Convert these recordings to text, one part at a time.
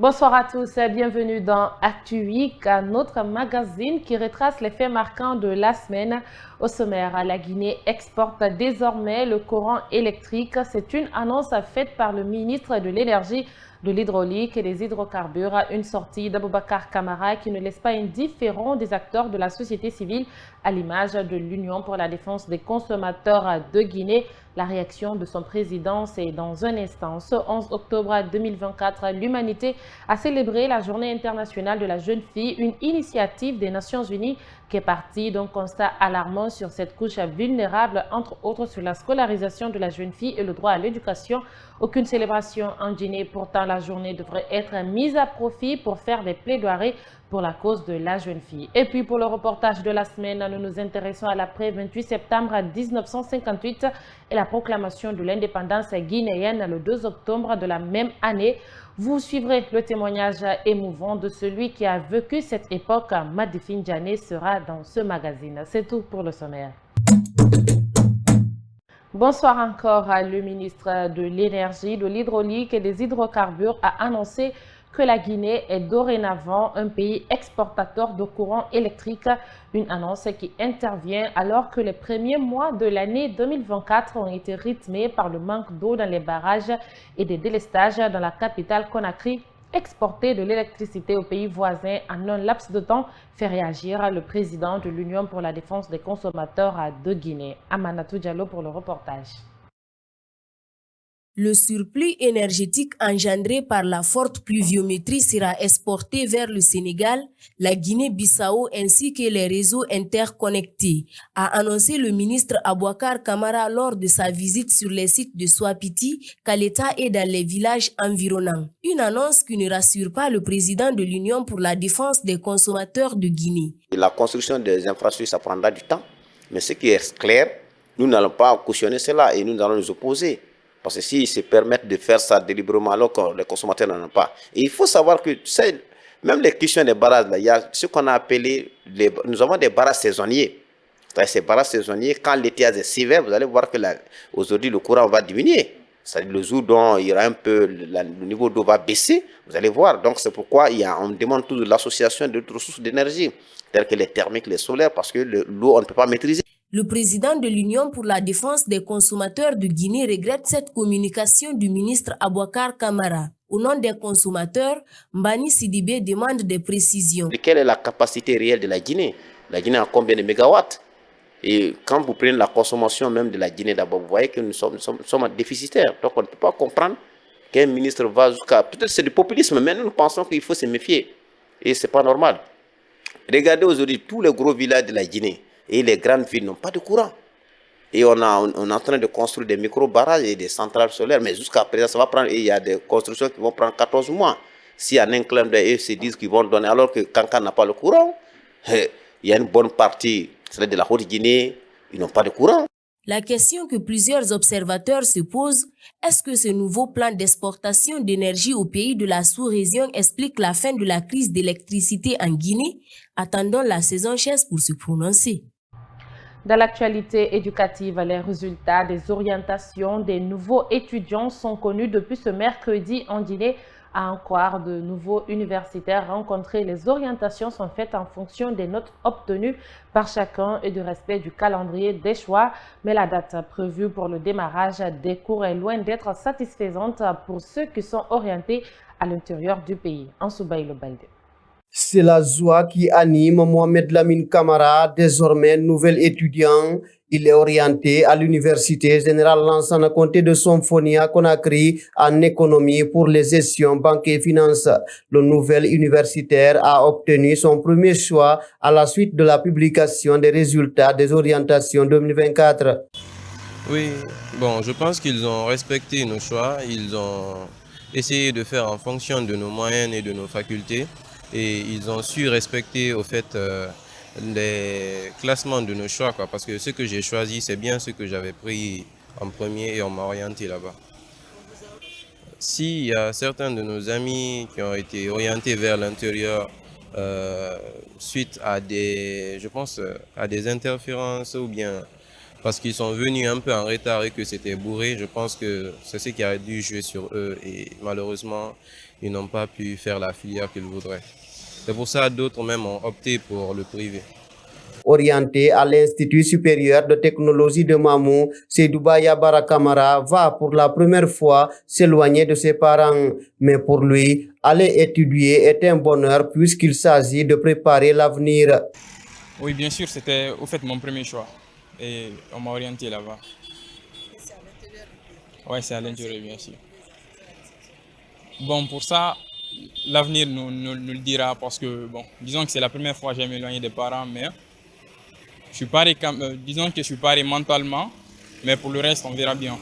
Bonsoir à tous et bienvenue dans Actu Week, notre magazine qui retrace les faits marquants de la semaine. Au sommaire, la Guinée exporte désormais le courant électrique. C'est une annonce faite par le ministre de l'Énergie, de l'Hydraulique et des Hydrocarbures. Une sortie d'Aboubacar Camara qui ne laisse pas indifférent des acteurs de la société civile à l'image de l'Union pour la défense des consommateurs de Guinée. La réaction de son président, c'est dans un instant. Ce 11 octobre 2024, l'humanité a célébré la Journée internationale de la jeune fille, une initiative des Nations Unies qui est partie d'un constat alarmant sur cette couche vulnérable, entre autres sur la scolarisation de la jeune fille et le droit à l'éducation. Aucune célébration en Guinée, pourtant la journée devrait être mise à profit pour faire des plaidoiries pour la cause de la jeune fille. Et puis pour le reportage de la semaine, nous nous intéressons à l'après 28 septembre 1958 et la proclamation de l'indépendance guinéenne le 2 octobre de la même année. Vous suivrez le témoignage émouvant de celui qui a vécu cette époque. Madifine Djane sera dans ce magazine. C'est tout pour le sommaire. Bonsoir encore. Le ministre de l'Énergie, de l'Hydraulique et des Hydrocarbures a annoncé que la Guinée est dorénavant un pays exportateur de courant électrique. Une annonce qui intervient alors que les premiers mois de l'année 2024 ont été rythmés par le manque d'eau dans les barrages et des délestages dans la capitale Conakry. Exporter de l'électricité aux pays voisins en un laps de temps fait réagir le président de l'Union pour la défense des consommateurs de Guinée. Amanatou Diallo pour le reportage. Le surplus énergétique engendré par la forte pluviométrie sera exporté vers le Sénégal, la Guinée-Bissau ainsi que les réseaux interconnectés, a annoncé le ministre Aboubacar Camara lors de sa visite sur les sites de Souapiti, Kaleta et dans les villages environnants. Une annonce qui ne rassure pas le président de l'Union pour la défense des consommateurs de Guinée. La construction des infrastructures, ça prendra du temps, mais ce qui est clair, nous n'allons pas cautionner cela et nous allons nous opposer. Parce que s'ils se permettent de faire ça délibérément alors que les consommateurs n'en ont pas. Et il faut savoir que même les questions des barrages, là, il y a ce qu'on a appelé, nous avons des barrages saisonniers. Ces barrages saisonniers, quand l'été est sévère, vous allez voir que aujourd'hui le courant va diminuer. C'est-à-dire le jour dont il y aura un peu, le niveau d'eau va baisser, vous allez voir. Donc c'est pourquoi on demande toujours l'association d'autres ressources d'énergie, telles que les thermiques, les solaires, parce que l'eau, on ne peut pas maîtriser. Le président de l'Union pour la défense des consommateurs de Guinée regrette cette communication du ministre Aboubacar Camara. Au nom des consommateurs, Mbani Sidibé demande des précisions. Quelle est la capacité réelle de la Guinée? La Guinée a combien de mégawatts? Et quand vous prenez la consommation même de la Guinée d'abord, vous voyez que nous sommes déficitaires. Donc on ne peut pas comprendre qu'un ministre va jusqu'à... Peut-être c'est du populisme, mais nous pensons qu'il faut se méfier. Et ce n'est pas normal. Regardez aujourd'hui tous les gros villages de la Guinée. Et les grandes villes n'ont pas de courant. Et on est en train de construire des micro-barrages et des centrales solaires. Mais jusqu'à présent, ça va prendre. Et il y a des constructions qui vont prendre 14 mois. Si en un clin d'œil, ils se disent qu'ils vont donner, alors que Kankan n'a pas le courant, il y a une bonne partie, c'est de la Haute-Guinée, ils n'ont pas de courant. La question que plusieurs observateurs se posent, est-ce que ce nouveau plan d'exportation d'énergie aux pays de la sous-région explique la fin de la crise d'électricité en Guinée? Attendons la saison chasse pour se prononcer. Dans l'actualité éducative, les résultats des orientations des nouveaux étudiants sont connus depuis ce mercredi en Guinée. À en croire de nouveaux universitaires rencontrés, les orientations sont faites en fonction des notes obtenues par chacun et du respect du calendrier des choix. Mais la date prévue pour le démarrage des cours est loin d'être satisfaisante pour ceux qui sont orientés à l'intérieur du pays. En Soubaï le Balde. C'est la joie qui anime Mohamed Lamine Camara, désormais nouvel étudiant. Il est orienté à l'Université Générale Lansana Conté de Somphony à Conakry en économie pour les gestions, banques et finances. Le nouvel universitaire a obtenu son premier choix à la suite de la publication des résultats des orientations 2024. Oui, bon, je pense qu'ils ont respecté nos choix. Ils ont essayé de faire en fonction de nos moyens et de nos facultés. Et ils ont su respecter au fait les classements de nos choix, quoi, parce que ce que j'ai choisi, c'est bien ce que j'avais pris en premier et on m'a orienté là-bas. S'il y a certains de nos amis qui ont été orientés vers l'intérieur suite à des, je pense, à des interférences ou bien parce qu'ils sont venus un peu en retard et que c'était bourré. Je pense que c'est ce qui a dû jouer sur eux et malheureusement, ils n'ont pas pu faire la filière qu'ils voudraient. C'est pour ça que d'autres même ont opté pour le privé. Orienté à l'Institut supérieur de technologie de Mamou, Seydouba Yabara Kamara va pour la première fois s'éloigner de ses parents. Mais pour lui, aller étudier est un bonheur puisqu'il s'agit de préparer l'avenir. Oui, bien sûr, c'était au fait mon premier choix et on m'a orienté là-bas. Oui, c'est à l'intérieur, bien sûr. Bon, pour ça, l'avenir nous le dira parce que, bon, disons que c'est la première fois que j'ai m'éloigné des parents, mais je suis paré, disons que je suis paré mentalement, mais pour le reste, on verra bien.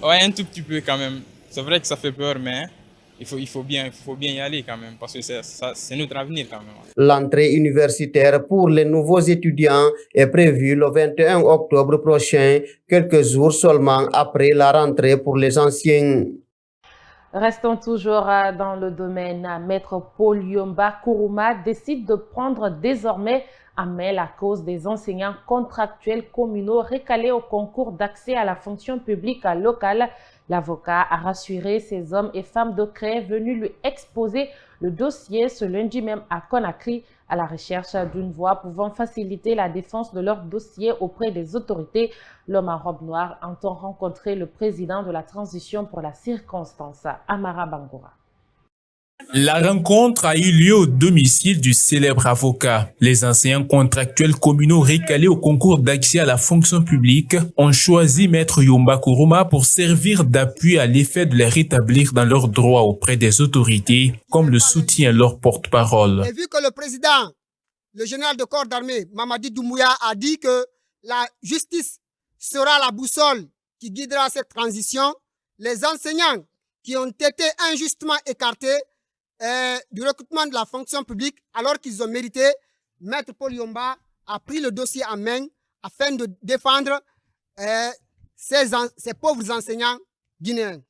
Ouais, un tout petit peu quand même. C'est vrai que ça fait peur, mais il faut bien y aller quand même, parce que c'est notre avenir quand même. L'entrée universitaire pour les nouveaux étudiants est prévue le 21 octobre prochain, quelques jours seulement après la rentrée pour les anciens. Restons toujours dans le domaine. Maître Paul Yomba Kourouma décide de prendre désormais en main la cause des enseignants contractuels communaux recalés au concours d'accès à la fonction publique locale. L'avocat a rassuré ces hommes et femmes de CREI venus lui exposer le dossier ce lundi même à Conakry, à la recherche d'une voie pouvant faciliter la défense de leur dossier auprès des autorités. L'homme en robe noire entend rencontrer le président de la transition pour la circonstance, Amara Bangoura. La rencontre a eu lieu au domicile du célèbre avocat. Les enseignants contractuels communaux recalés au concours d'accès à la fonction publique ont choisi Maître Yomba Kourouma pour servir d'appui à l'effet de les rétablir dans leurs droits auprès des autorités, comme le soutient leur porte-parole. Et vu que le président, le général de corps d'armée, Mamadi Doumbouya, a dit que la justice sera la boussole qui guidera cette transition, les enseignants qui ont été injustement écartés du recrutement de la fonction publique, alors qu'ils ont mérité, Maître Paul Yomba a pris le dossier en main afin de défendre ces pauvres enseignants guinéens.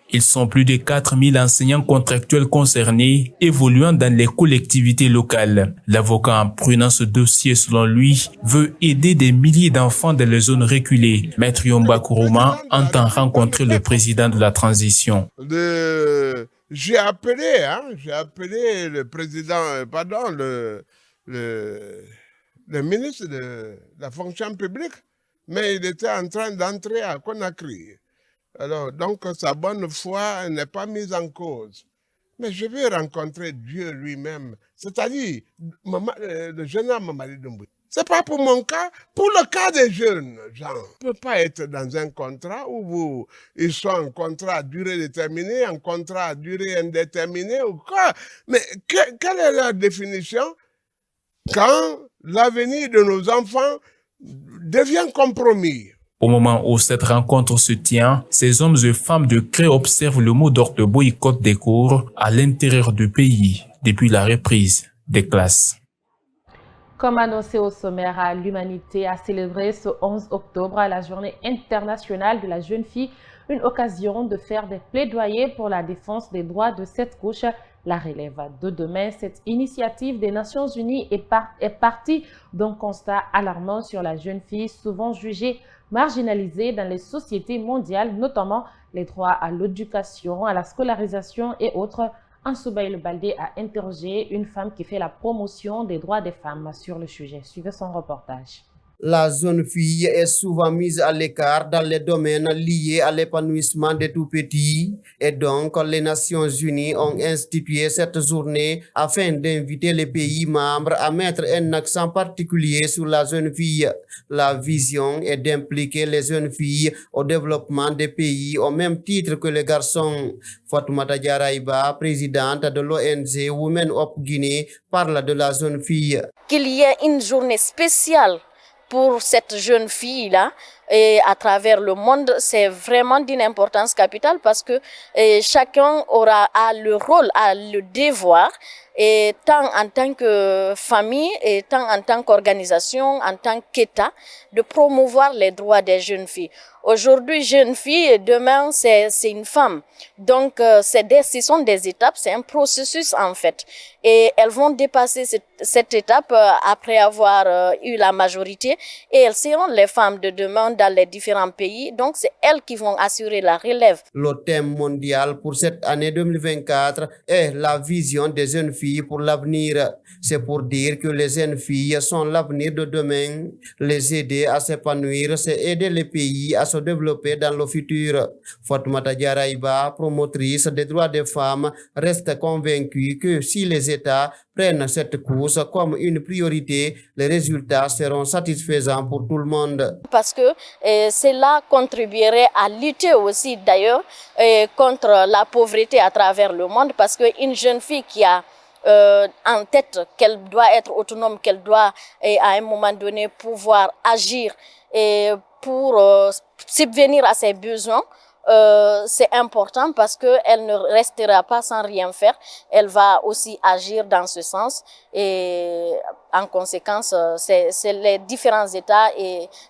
Ils sont plus de 4000 enseignants contractuels concernés, évoluant dans les collectivités locales. L'avocat, en prenant ce dossier, selon lui, veut aider des milliers d'enfants dans les zones reculées. Maître Yomba Kourouma entend rencontrer le président de la transition. J'ai appelé le président, le ministre de la fonction publique, mais il était en train d'entrer à Conakry. Alors, donc, sa bonne foi n'est pas mise en cause. Mais je vais rencontrer Dieu lui-même, c'est-à-dire le général Mamadi Doumbouya. Ce n'est pas pour mon cas, pour le cas des jeunes gens. On ne peut pas être dans un contrat où ils sont en contrat à durée déterminée, en contrat à durée indéterminée ou quoi. Mais quelle est leur définition quand l'avenir de nos enfants devient compromis? Au moment où cette rencontre se tient, ces hommes et femmes de CREI observent le mot d'ordre de boycott des cours à l'intérieur du pays depuis la reprise des classes. Comme annoncé au sommaire, l'humanité a célébré ce 11 octobre la journée internationale de la jeune fille, une occasion de faire des plaidoyers pour la défense des droits de cette couche. La relève de demain, cette initiative des Nations Unies est partie d'un constat alarmant sur la jeune fille, souvent jugée marginalisée dans les sociétés mondiales, notamment les droits à l'éducation, à la scolarisation et autres. Ansoubaï Le Baldé a interrogé une femme qui fait la promotion des droits des femmes sur le sujet. Suivez son reportage. La jeune fille est souvent mise à l'écart dans les domaines liés à l'épanouissement des tout-petits et donc les Nations Unies ont institué cette journée afin d'inviter les pays membres à mettre un accent particulier sur la jeune fille. La vision est d'impliquer les jeunes filles au développement des pays au même titre que les garçons. Fatoumata Diarraïba, présidente de l'ONG Women of Guinée, parle de la jeune fille. Qu'il y ait une journée spéciale pour cette jeune fille-là, et à travers le monde, c'est vraiment d'une importance capitale parce que chacun a le rôle, a le devoir, et tant en tant que famille et tant en tant qu'organisation, en tant qu'État, de promouvoir les droits des jeunes filles. Aujourd'hui, jeune fille, demain, c'est une femme. Donc, ce sont des étapes, c'est un processus en fait. Et elles vont dépasser cette étape après avoir eu la majorité. Et elles seront les femmes de demain dans les différents pays. Donc, c'est elles qui vont assurer la relève. Le thème mondial pour cette année 2024 est la vision des jeunes filles pour l'avenir. C'est pour dire que les jeunes filles sont l'avenir de demain. Les aider à s'épanouir, c'est aider les pays à se développer dans le futur. Fatoumata Diarra, promotrice des droits des femmes, reste convaincue que si les États prennent cette course comme une priorité, les résultats seront satisfaisants pour tout le monde. Parce que cela contribuerait à lutter aussi d'ailleurs contre la pauvreté à travers le monde, parce qu'une jeune fille qui a en tête qu'elle doit être autonome, qu'elle doit à un moment donné pouvoir agir et pour subvenir à ses besoins, c'est important parce qu'elle ne restera pas sans rien faire. Elle va aussi agir dans ce sens et en conséquence, c'est les différents États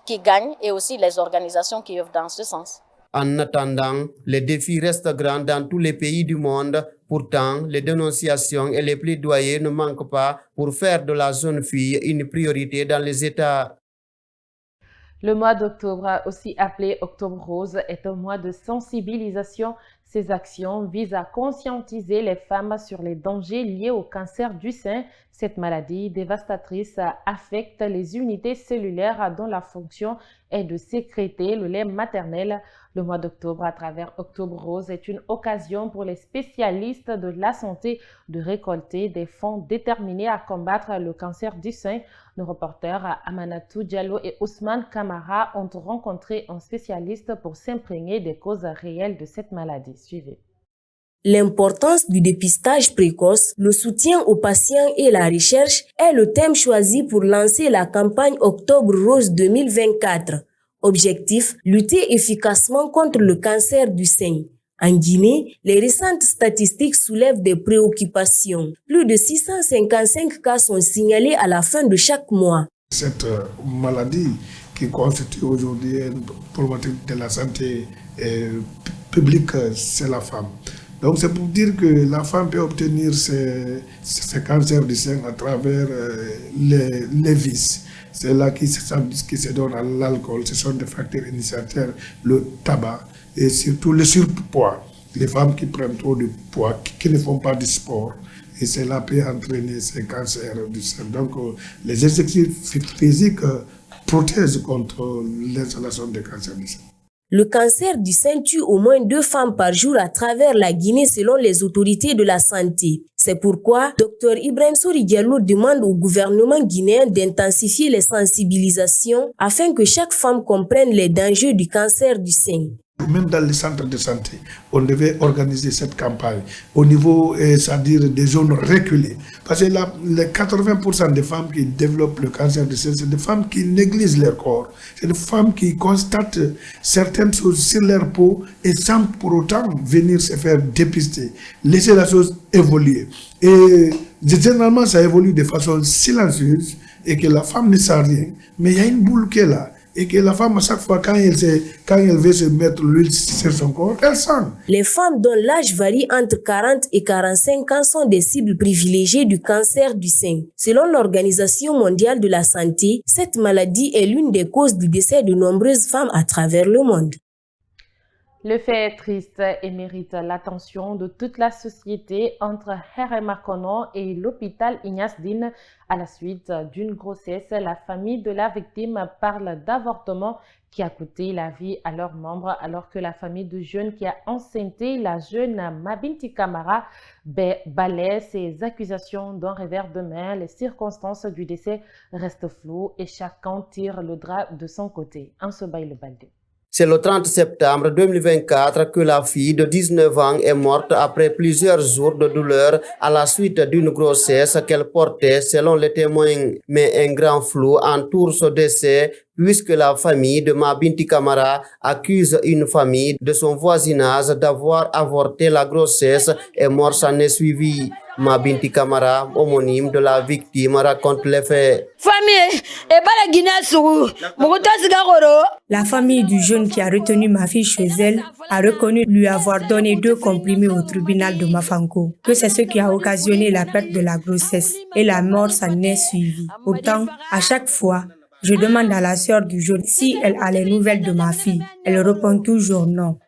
qui gagnent et aussi les organisations qui œuvrent dans ce sens. En attendant, les défis restent grands dans tous les pays du monde. Pourtant, les dénonciations et les plaidoyers ne manquent pas pour faire de la jeune fille une priorité dans les États. Le mois d'octobre, aussi appelé Octobre Rose, est un mois de sensibilisation. Ces actions visent à conscientiser les femmes sur les dangers liés au cancer du sein. Cette maladie dévastatrice affecte les unités cellulaires dont la fonction est de sécréter le lait maternel. Le mois d'octobre, à travers Octobre Rose, est une occasion pour les spécialistes de la santé de récolter des fonds déterminés à combattre le cancer du sein. Nos reporters Amanatou Diallo et Ousmane Kamara ont rencontré un spécialiste pour s'imprégner des causes réelles de cette maladie. Suivez. L'importance du dépistage précoce, le soutien aux patients et la recherche est le thème choisi pour lancer la campagne Octobre Rose 2024. Objectif, lutter efficacement contre le cancer du sein. En Guinée, les récentes statistiques soulèvent des préoccupations. Plus de 655 cas sont signalés à la fin de chaque mois. Cette maladie qui constitue aujourd'hui une problématique de la santé publique, c'est la femme. Donc c'est pour dire que la femme peut obtenir ces cancers du sein à travers les vices. C'est là qui se donne à l'alcool, ce sont des facteurs initiateurs, le tabac et surtout le surpoids. Les femmes qui prennent trop de poids, qui ne font pas de sport, et cela peut entraîner ces cancers du sein. Donc les exercices physiques protègent contre l'installation des cancers du sein. Le cancer du sein tue au moins 2 femmes par jour à travers la Guinée selon les autorités de la santé. C'est pourquoi Dr Ibrahim Sori Diallo demande au gouvernement guinéen d'intensifier les sensibilisations afin que chaque femme comprenne les dangers du cancer du sein. Même dans les centres de santé, on devait organiser cette campagne au niveau, c'est-à-dire des zones reculées. Parce que les 80% des femmes qui développent le cancer du sein, c'est des femmes qui négligent leur corps. C'est des femmes qui constatent certaines choses sur leur peau et sans pour autant venir se faire dépister. Laisser la chose évoluer. Et généralement, ça évolue de façon silencieuse et que la femme ne sait rien. Mais il y a une boule qui est là. Et que la femme, à chaque fois, quand elle veut se mettre l'huile sur son corps, elle sent. Les femmes dont l'âge varie entre 40 et 45 ans sont des cibles privilégiées du cancer du sein. Selon l'Organisation mondiale de la santé, cette maladie est l'une des causes du décès de nombreuses femmes à travers le monde. Le fait est triste et mérite l'attention de toute la société entre Heremakono et l'hôpital Ignace Dine. À la suite d'une grossesse, la famille de la victime parle d'avortement qui a coûté la vie à leurs membres, alors que la famille du jeune qui a enceinté la jeune Mabinti Kamara balaie ces accusations d'un revers de main. Les circonstances du décès restent floues et chacun tire le drap de son côté. Ansobaï le Baldé. C'est le 30 septembre 2024 que la fille de 19 ans est morte après plusieurs jours de douleur à la suite d'une grossesse qu'elle portait selon les témoins. Mais un grand flou entoure ce décès puisque la famille de Mabinti Camara accuse une famille de son voisinage d'avoir avorté la grossesse et mort s'en est suivi. Mabinti Camara, homonyme de la victime, raconte les faits. La famille du jeune qui a retenu ma fille chez elle a reconnu lui avoir donné 2 comprimés au tribunal de Mafanko, que c'est ce qui a occasionné la perte de la grossesse et la mort s'en est suivie. Pourtant, à chaque fois, je demande à la sœur du jeune si elle a les nouvelles de ma fille. Elle répond toujours non.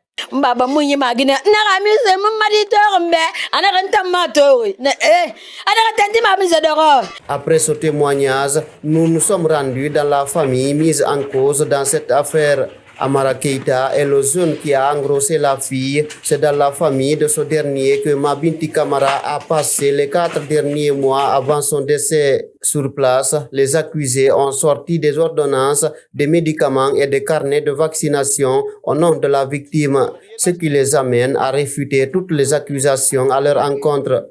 Après ce témoignage, nous nous sommes rendus dans la famille mise en cause dans cette affaire. Amara Keita est le jeune qui a engrossé la fille. C'est dans la famille de ce dernier que Mabinti Camara a passé les 4 derniers mois avant son décès. Sur place, les accusés ont sorti des ordonnances, des médicaments et des carnets de vaccination au nom de la victime, ce qui les amène à réfuter toutes les accusations à leur encontre.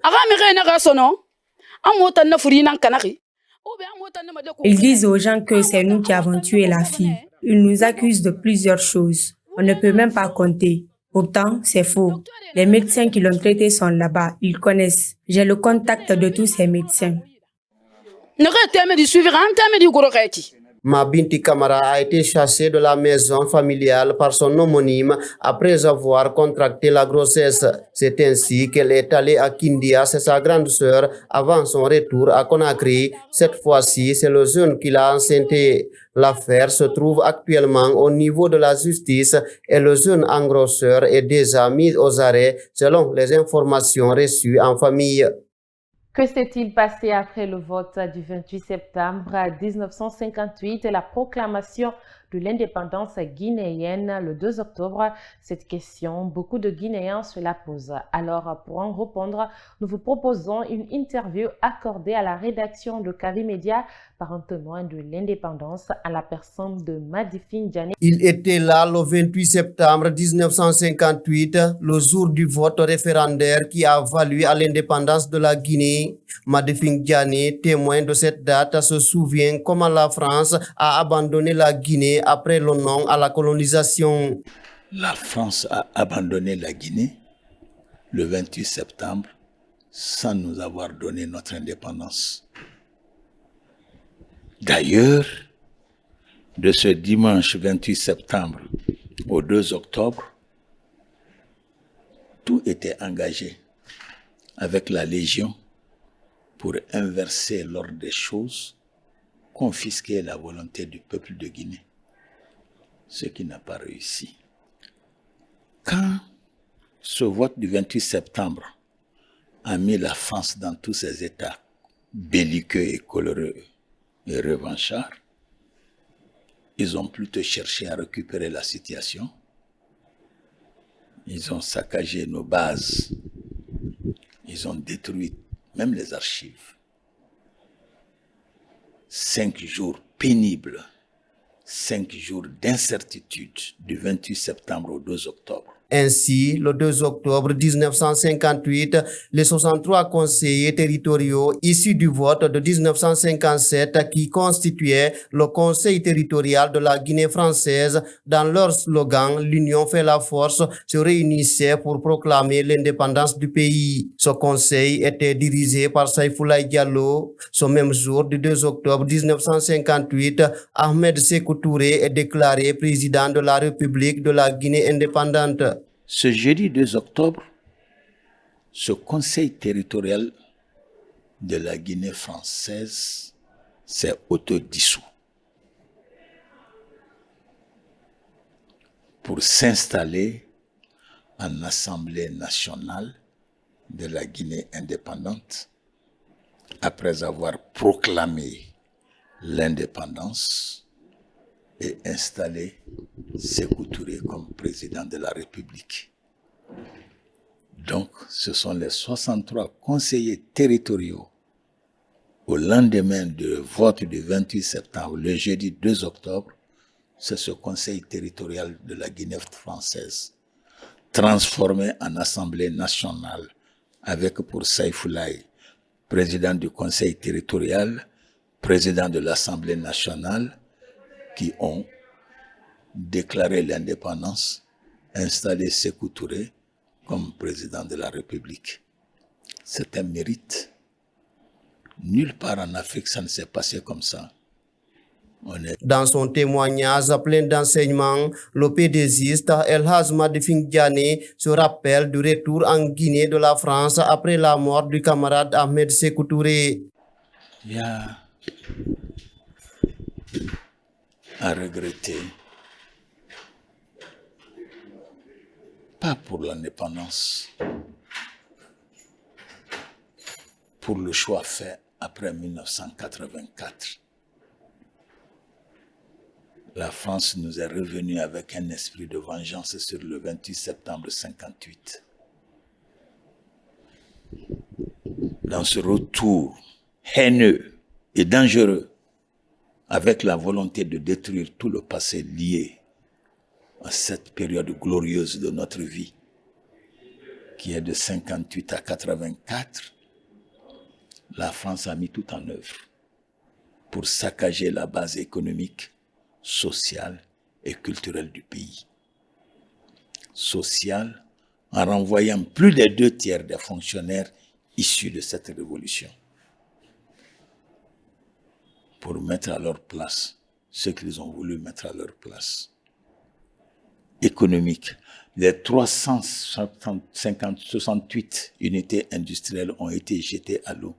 Ils disent aux gens que c'est nous qui avons tué la fille. Ils nous accusent de plusieurs choses. On ne peut même pas compter. Pourtant, c'est faux. Les médecins qui l'ont traité sont là-bas. Ils connaissent. J'ai le contact de tous ces médecins. Mabinti Camara a été chassée de la maison familiale par son homonyme après avoir contracté la grossesse. C'est ainsi qu'elle est allée à Kindia, c'est sa grande sœur, avant son retour à Conakry. Cette fois-ci, c'est le jeune qui l'a enceinté. L'affaire se trouve actuellement au niveau de la justice et le jeune engrosseur est déjà mis aux arrêts selon les informations reçues en famille. Que s'est-il passé après le vote du 28 septembre 1958 et la proclamation de l'indépendance guinéenne le 2 octobre? Cette question, beaucoup de Guinéens se la posent. Alors, pour en répondre, nous vous proposons une interview accordée à la rédaction de Kavi Média par un témoin de l'indépendance à la personne de Madifine Djani. Il était là le 28 septembre 1958, le jour du vote référendaire qui a valu à l'indépendance de la Guinée. Madifine Djani, témoin de cette date, se souvient comment la France a abandonné la Guinée après le non à la colonisation. La France a abandonné la Guinée le 28 septembre sans nous avoir donné notre indépendance. D'ailleurs, de ce dimanche 28 septembre au 2 octobre, tout était engagé avec la Légion pour inverser l'ordre des choses, confisquer la volonté du peuple de Guinée, ce qui n'a pas réussi. Quand ce vote du 28 septembre a mis la France dans tous ses états belliqueux et coloreux et revanchards, ils ont plutôt cherché à récupérer la situation. Ils ont saccagé nos bases. Ils ont détruit même les archives. 5 jours pénibles, 5 jours d'incertitude du 28 septembre au 2 octobre. Ainsi, le 2 octobre 1958, les 63 conseillers territoriaux issus du vote de 1957 qui constituaient le Conseil territorial de la Guinée française, dans leur slogan « L'union fait la force », se réunissaient pour proclamer l'indépendance du pays. Ce conseil était dirigé par Saïfoulaye Diallo. Ce même jour du 2 octobre 1958, Ahmed Sékou Touré est déclaré président de la République de la Guinée indépendante. Ce jeudi 2 octobre, ce conseil territorial de la Guinée française s'est autodissous pour s'installer en Assemblée nationale de la Guinée indépendante après avoir proclamé l'indépendance et installé Sékou Touré comme président de la République. Donc, ce sont les 63 conseillers territoriaux au lendemain du vote du 28 septembre, le jeudi 2 octobre, c'est ce conseil territorial de la Guinée française, transformé en Assemblée nationale, avec pour Saïfoulaye, président du conseil territorial, président de l'Assemblée nationale, qui ont déclaré l'indépendance, installé Sékou Touré comme président de la République. C'est un mérite. Nulle part en Afrique, ça ne s'est passé comme ça. Dans son témoignage plein d'enseignements, le PDGiste El Hadj Madifing Diané se rappelle du retour en Guinée de la France après la mort du camarade Ahmed Sékou Touré. Il y a à regretter, pas pour l'indépendance, pour le choix fait après 1984. La France nous est revenue avec un esprit de vengeance sur le 28 septembre 1958. Dans ce retour haineux et dangereux, avec la volonté de détruire tout le passé lié à cette période glorieuse de notre vie, qui est de 1958 à 1984, la France a mis tout en œuvre pour saccager la base économique, sociale et culturelle du pays. Sociale, en renvoyant plus des 2/3 des fonctionnaires issus de cette révolution, pour mettre à leur place ce qu'ils ont voulu mettre à leur place. Économique, les 368 unités industrielles ont été jetées à l'eau,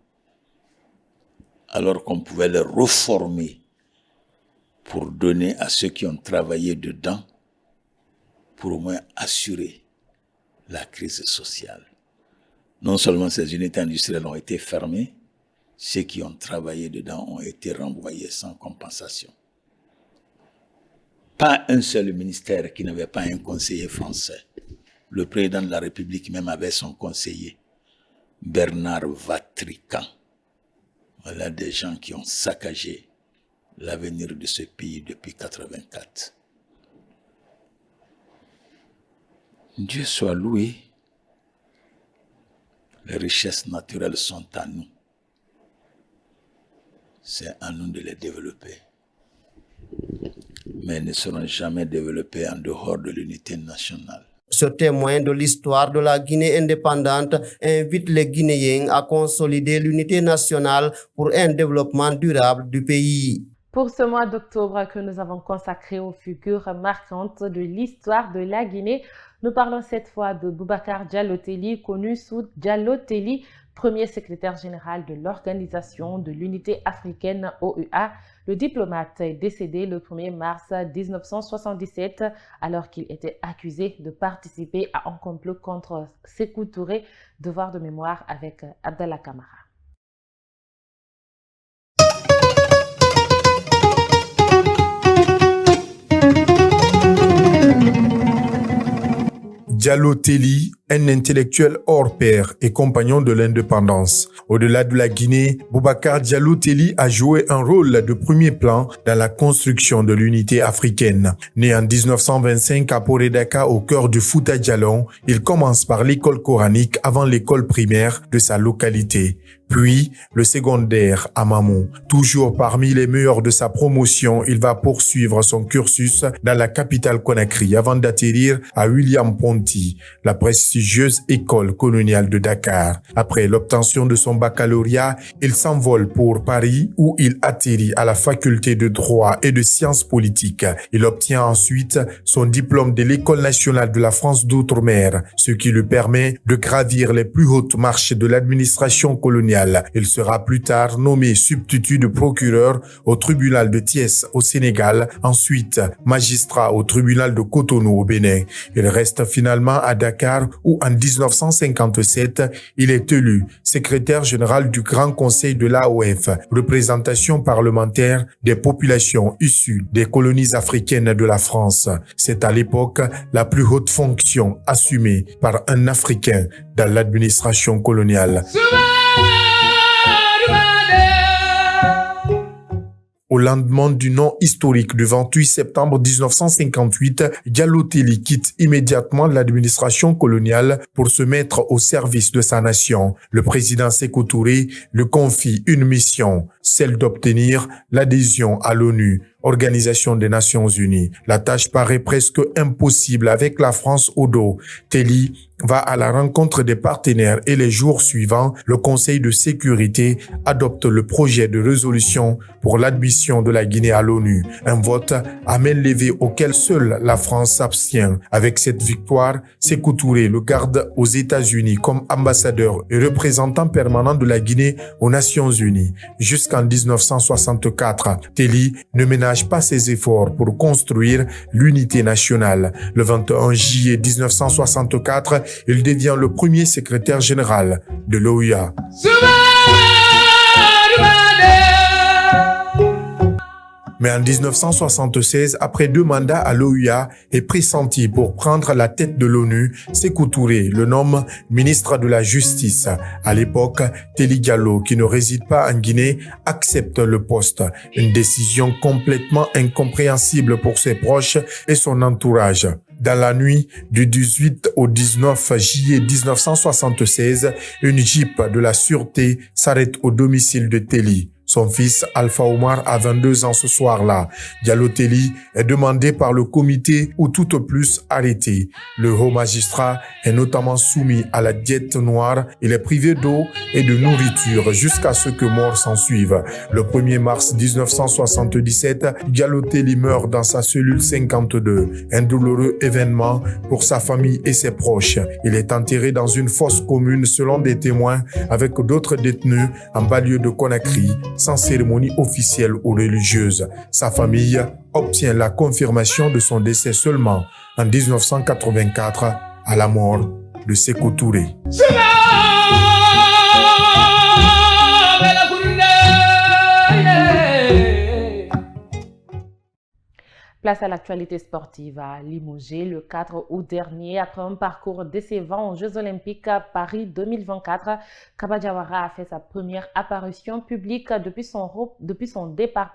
alors qu'on pouvait les reformer pour donner à ceux qui ont travaillé dedans, pour au moins assurer la crise sociale. Non seulement ces unités industrielles ont été fermées, ceux qui ont travaillé dedans ont été renvoyés sans compensation. Pas un seul ministère qui n'avait pas un conseiller français. Le président de la République même avait son conseiller, Bernard Vatrican. Voilà des gens qui ont saccagé l'avenir de ce pays depuis 1984. Dieu soit loué. Les richesses naturelles sont à nous. C'est à nous de les développer. Mais elles ne seront jamais développées en dehors de l'unité nationale. Ce témoin de l'histoire de la Guinée indépendante invite les Guinéens à consolider l'unité nationale pour un développement durable du pays. Pour ce mois d'octobre que nous avons consacré aux figures marquantes de l'histoire de la Guinée, nous parlons cette fois de Boubacar Diallo Telli, connu sous Diallo Telli, premier secrétaire général de l'Organisation de l'Unité africaine OUA. Le diplomate est décédé le 1er mars 1977 alors qu'il était accusé de participer à un complot contre Sékou Touré, devoir de mémoire avec Abdallah Camara. Diallo Telli, un intellectuel hors pair et compagnon de l'indépendance. Au-delà de la Guinée, Boubacar Diallo Telli a joué un rôle de premier plan dans la construction de l'unité africaine. Né en 1925 à Poredaka, au cœur du Fouta Djallon, il commence par l'école coranique avant l'école primaire de sa localité. Puis, le secondaire à Mamou. Toujours parmi les meilleurs de sa promotion, il va poursuivre son cursus dans la capitale Conakry avant d'atterrir à William Ponty, la prestigieuse école coloniale de Dakar. Après l'obtention de son baccalauréat, il s'envole pour Paris où il atterrit à la faculté de droit et de sciences politiques. Il obtient ensuite son diplôme de l'École nationale de la France d'outre-mer, ce qui lui permet de gravir les plus hautes marches de l'administration coloniale. Il sera plus tard nommé substitut de procureur au tribunal de Thiès au Sénégal, ensuite magistrat au tribunal de Cotonou au Bénin. Il reste finalement à Dakar où en 1957, il est élu secrétaire général du Grand Conseil de l'AOF, représentation parlementaire des populations issues des colonies africaines de la France. C'est à l'époque la plus haute fonction assumée par un Africain dans l'administration coloniale. Au lendemain du nom historique du 28 septembre 1958, Diallo Telli quitte immédiatement l'administration coloniale pour se mettre au service de sa nation. Le président Sékou Touré lui confie une mission, celle d'obtenir l'adhésion à l'ONU. Organisation des Nations Unies. La tâche paraît presque impossible avec la France au dos. Telly va à la rencontre des partenaires et les jours suivants, le Conseil de sécurité adopte le projet de résolution pour l'admission de la Guinée à l'ONU. Un vote à main levée auquel seule la France s'abstient. Avec cette victoire, Sékou Touré le garde aux États-Unis comme ambassadeur et représentant permanent de la Guinée aux Nations Unies. Jusqu'en 1964, Telly ne ménage pas ses efforts pour construire l'unité nationale. Le 21 juillet 1964, il devient le premier secrétaire général de l'OUA. Mais en 1976, après 2 mandats à l'OUA, est pressenti pour prendre la tête de l'ONU. Sékou Touré le nomme ministre de la Justice. À l'époque, Telly Diallo, qui ne réside pas en Guinée, accepte le poste. Une décision complètement incompréhensible pour ses proches et son entourage. Dans la nuit du 18 au 19 juillet 1976, une Jeep de la sûreté s'arrête au domicile de Telly. Son fils Alpha Omar a 22 ans ce soir-là. Diallo Telly est demandé par le comité ou tout au plus arrêté. Le haut magistrat est notamment soumis à la diète noire. Il est privé d'eau et de nourriture jusqu'à ce que mort s'ensuive. Le 1er mars 1977, Diallo Telly meurt dans sa cellule 52. Un douloureux événement pour sa famille et ses proches. Il est enterré dans une fosse commune selon des témoins avec d'autres détenus en banlieue de Conakry, sans cérémonie officielle ou religieuse. Sa famille obtient la confirmation de son décès seulement en 1984 à la mort de Sékou Touré. Place à l'actualité sportive à Limoges le 4 août dernier. Après un parcours décevant aux Jeux Olympiques à Paris 2024, Kaba Diawara a fait sa première apparition publique depuis son départ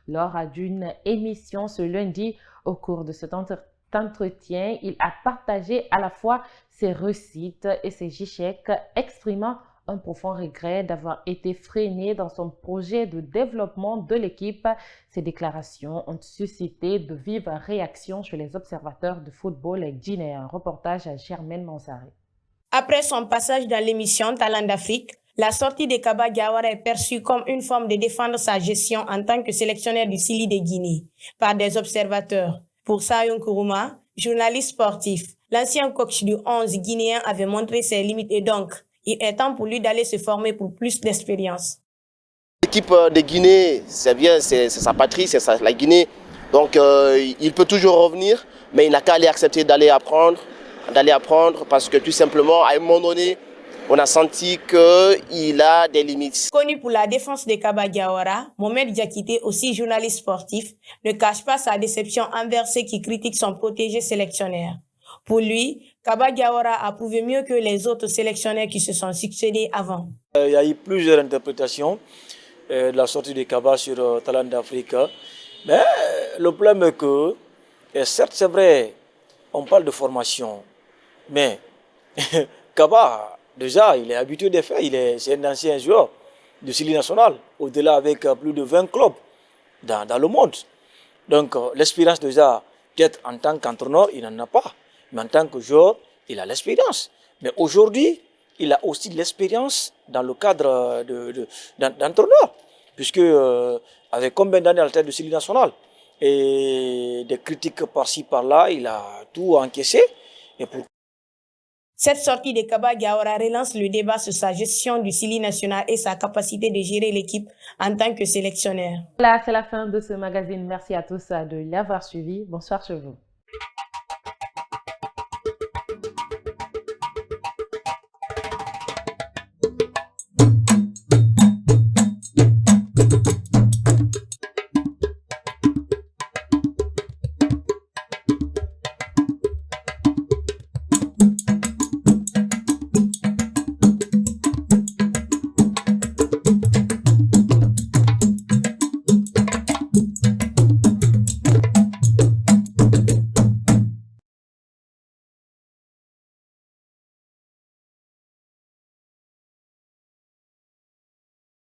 lors d'une émission ce lundi. Au cours de cet entretien, il a partagé à la fois ses réussites et ses échecs, exprimant un profond regret d'avoir été freiné dans son projet de développement de l'équipe. Ces déclarations ont suscité de vives réactions chez les observateurs de football guinéens. Reportage à Germaine Mansari. Après son passage dans l'émission Talent d'Afrique, la sortie de Kaba Diawara est perçue comme une forme de défendre sa gestion en tant que sélectionneur du Sili de Guinée par des observateurs. Pour Sayon Kourouma, journaliste sportif, l'ancien coach du 11 guinéen avait montré ses limites et donc il est temps pour lui d'aller se former pour plus d'expérience. L'équipe de Guinée, c'est bien, c'est sa patrie, c'est la Guinée. Donc il peut toujours revenir, mais il n'a qu'à aller accepter d'aller apprendre parce que tout simplement, à un moment donné, on a senti qu'il a des limites. Connu pour la défense de Kaba Diawara, Mohamed Diakité, aussi journaliste sportif, ne cache pas sa déception envers ceux qui critiquent son protégé sélectionneur. Pour lui, Kaba Diawara a prouvé mieux que les autres sélectionneurs qui se sont succédés avant. Il y a eu plusieurs interprétations de la sortie de Kaba sur Talent d'Afrique. Mais le problème est que, certes c'est vrai, on parle de formation, mais Kaba, déjà, il est habitué des faits, c'est un ancien joueur du Sili national, au-delà avec plus de 20 clubs dans le monde. Donc l'expérience déjà, peut-être en tant qu'entraîneur, il n'en a pas. Mais en tant que joueur, il a l'expérience. Mais aujourd'hui, il a aussi l'expérience dans le cadre d'entraîneur. Puisque, avec combien d'années à la tête du Sili national et des critiques par-ci, par-là, il a tout encaissé. Cette sortie de Kaba Diawara relance le débat sur sa gestion du Sili national et sa capacité de gérer l'équipe en tant que sélectionneur. Voilà, c'est la fin de ce magazine. Merci à tous de l'avoir suivi. Bonsoir chez vous.